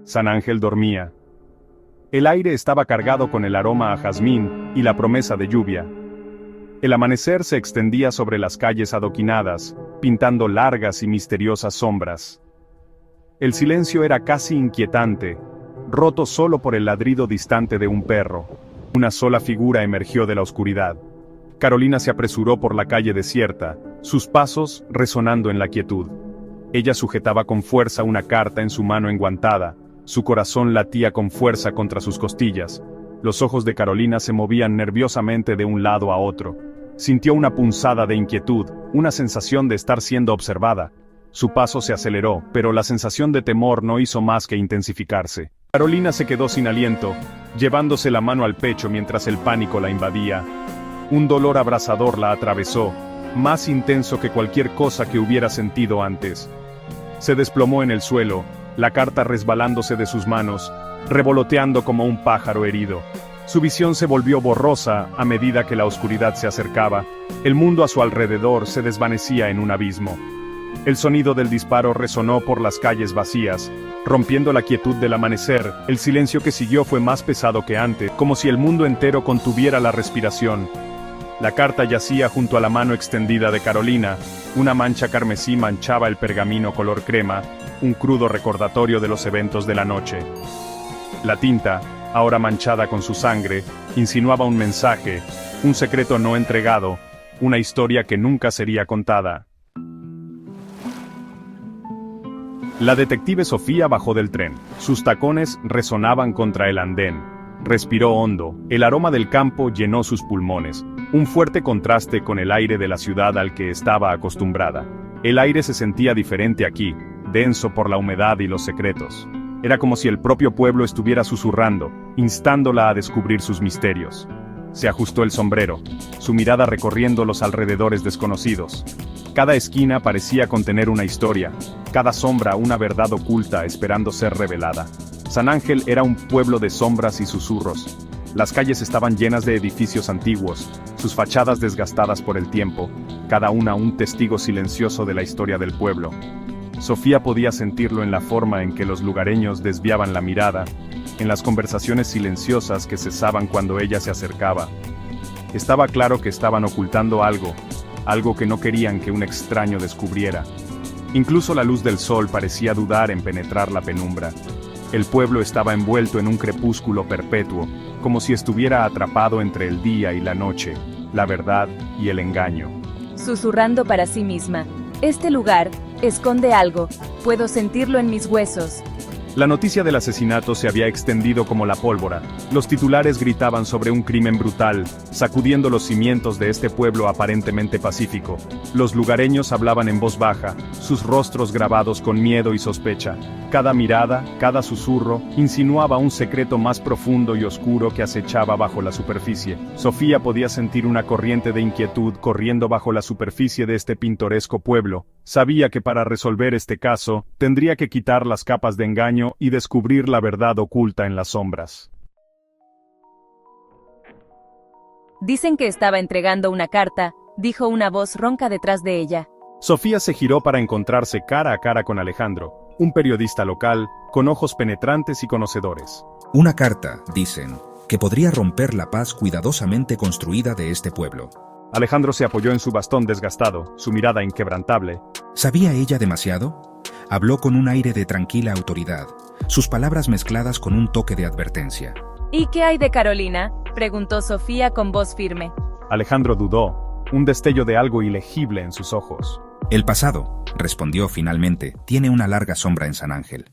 San Ángel dormía. El aire estaba cargado con el aroma a jazmín y la promesa de lluvia. El amanecer se extendía sobre las calles adoquinadas, pintando largas y misteriosas sombras. El silencio era casi inquietante, roto solo por el ladrido distante de un perro. Una sola figura emergió de la oscuridad. Carolina se apresuró por la calle desierta, sus pasos resonando en la quietud. Ella sujetaba con fuerza una carta en su mano enguantada, su corazón latía con fuerza contra sus costillas. Los ojos de Carolina se movían nerviosamente de un lado a otro. Sintió una punzada de inquietud, una sensación de estar siendo observada. Su paso se aceleró, pero la sensación de temor no hizo más que intensificarse. Carolina se quedó sin aliento, llevándose la mano al pecho mientras el pánico la invadía. Un dolor abrasador la atravesó, más intenso que cualquier cosa que hubiera sentido antes. Se desplomó en el suelo, la carta resbalándose de sus manos, revoloteando como un pájaro herido. Su visión se volvió borrosa a medida que la oscuridad se acercaba. El mundo a su alrededor se desvanecía en un abismo. El sonido del disparo resonó por las calles vacías, rompiendo la quietud del amanecer. El silencio que siguió fue más pesado que antes, como si el mundo entero contuviera la respiración. La carta yacía junto a la mano extendida de Carolina. Una mancha carmesí manchaba el pergamino color crema, un crudo recordatorio de los eventos de la noche. La tinta, ahora manchada con su sangre, insinuaba un mensaje, un secreto no entregado, una historia que nunca sería contada. La detective Sofía bajó del tren. Sus tacones resonaban contra el andén. Respiró hondo, el aroma del campo llenó sus pulmones, un fuerte contraste con el aire de la ciudad al que estaba acostumbrada. El aire se sentía diferente aquí, denso por la humedad y los secretos. Era como si el propio pueblo estuviera susurrando, instándola a descubrir sus misterios. Se ajustó el sombrero, su mirada recorriendo los alrededores desconocidos. Cada esquina parecía contener una historia, cada sombra una verdad oculta esperando ser revelada. San Ángel era un pueblo de sombras y susurros. Las calles estaban llenas de edificios antiguos, sus fachadas desgastadas por el tiempo, cada una un testigo silencioso de la historia del pueblo. Sofía podía sentirlo en la forma en que los lugareños desviaban la mirada, en las conversaciones silenciosas que cesaban cuando ella se acercaba. Estaba claro que estaban ocultando algo que no querían que un extraño descubriera. Incluso la luz del sol parecía dudar en penetrar la penumbra. El pueblo estaba envuelto en un crepúsculo perpetuo, como si estuviera atrapado entre el día y la noche, la verdad y el engaño. Susurrando para sí misma, este lugar esconde algo, puedo sentirlo en mis huesos. La noticia del asesinato se había extendido como la pólvora. Los titulares gritaban sobre un crimen brutal, sacudiendo los cimientos de este pueblo aparentemente pacífico. Los lugareños hablaban en voz baja, sus rostros grabados con miedo y sospecha. Cada mirada, cada susurro, insinuaba un secreto más profundo y oscuro que acechaba bajo la superficie. Sofía podía sentir una corriente de inquietud corriendo bajo la superficie de este pintoresco pueblo. Sabía que para resolver este caso, tendría que quitar las capas de engaño y descubrir la verdad oculta en las sombras. Dicen que estaba entregando una carta, dijo una voz ronca detrás de ella. Sofía se giró para encontrarse cara a cara con Alejandro, un periodista local, con ojos penetrantes y conocedores. Una carta, dicen, que podría romper la paz cuidadosamente construida de este pueblo. Alejandro se apoyó en su bastón desgastado, su mirada inquebrantable. ¿Sabía ella demasiado? Habló con un aire de tranquila autoridad, sus palabras mezcladas con un toque de advertencia. ¿Y qué hay de Carolina?, preguntó Sofía con voz firme. Alejandro dudó, un destello de algo ilegible en sus ojos. El pasado, respondió finalmente, tiene una larga sombra en San Ángel.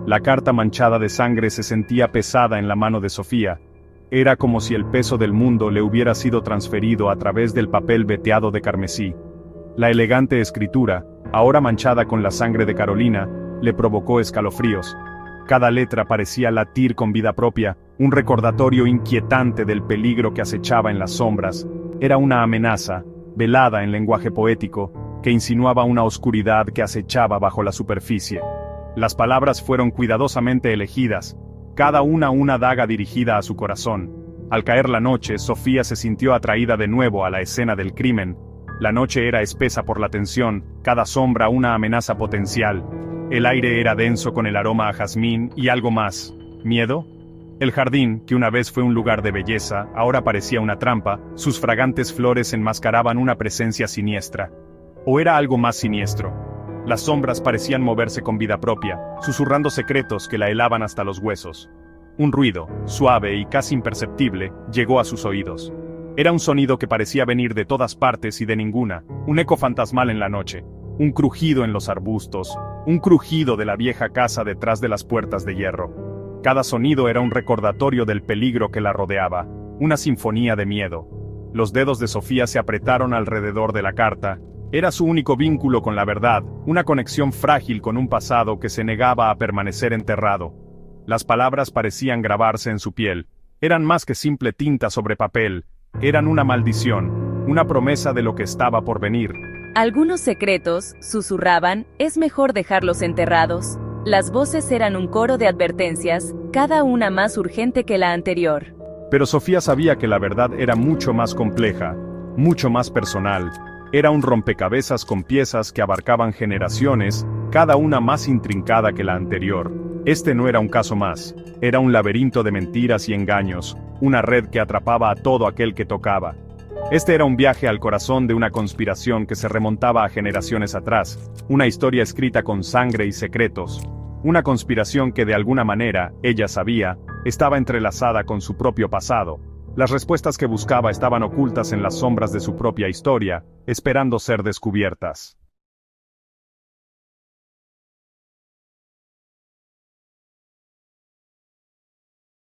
La carta manchada de sangre se sentía pesada en la mano de Sofía. Era como si el peso del mundo le hubiera sido transferido a través del papel veteado de carmesí. La elegante escritura, ahora manchada con la sangre de Carolina, le provocó escalofríos. Cada letra parecía latir con vida propia, un recordatorio inquietante del peligro que acechaba en las sombras. Era una amenaza, velada en lenguaje poético, que insinuaba una oscuridad que acechaba bajo la superficie. Las palabras fueron cuidadosamente elegidas, cada una daga dirigida a su corazón. Al caer la noche, Sofía se sintió atraída de nuevo a la escena del crimen. La noche era espesa por la tensión, cada sombra una amenaza potencial. El aire era denso con el aroma a jazmín y algo más. ¿Miedo? El jardín, que una vez fue un lugar de belleza, ahora parecía una trampa, sus fragantes flores enmascaraban una presencia siniestra. ¿O era algo más siniestro? Las sombras parecían moverse con vida propia, susurrando secretos que la helaban hasta los huesos. Un ruido, suave y casi imperceptible, llegó a sus oídos. Era un sonido que parecía venir de todas partes y de ninguna, un eco fantasmal en la noche, un crujido en los arbustos, un crujido de la vieja casa detrás de las puertas de hierro. Cada sonido era un recordatorio del peligro que la rodeaba, una sinfonía de miedo. Los dedos de Sofía se apretaron alrededor de la carta. Era su único vínculo con la verdad, una conexión frágil con un pasado que se negaba a permanecer enterrado. Las palabras parecían grabarse en su piel. Eran más que simple tinta sobre papel, eran una maldición, una promesa de lo que estaba por venir. Algunos secretos, susurraban, es mejor dejarlos enterrados. Las voces eran un coro de advertencias, cada una más urgente que la anterior. Pero Sofía sabía que la verdad era mucho más compleja, mucho más personal. Era un rompecabezas con piezas que abarcaban generaciones, cada una más intrincada que la anterior. Este no era un caso más, era un laberinto de mentiras y engaños, una red que atrapaba a todo aquel que tocaba. Este era un viaje al corazón de una conspiración que se remontaba a generaciones atrás, una historia escrita con sangre y secretos. Una conspiración que de alguna manera, ella sabía, estaba entrelazada con su propio pasado. Las respuestas que buscaba estaban ocultas en las sombras de su propia historia, esperando ser descubiertas.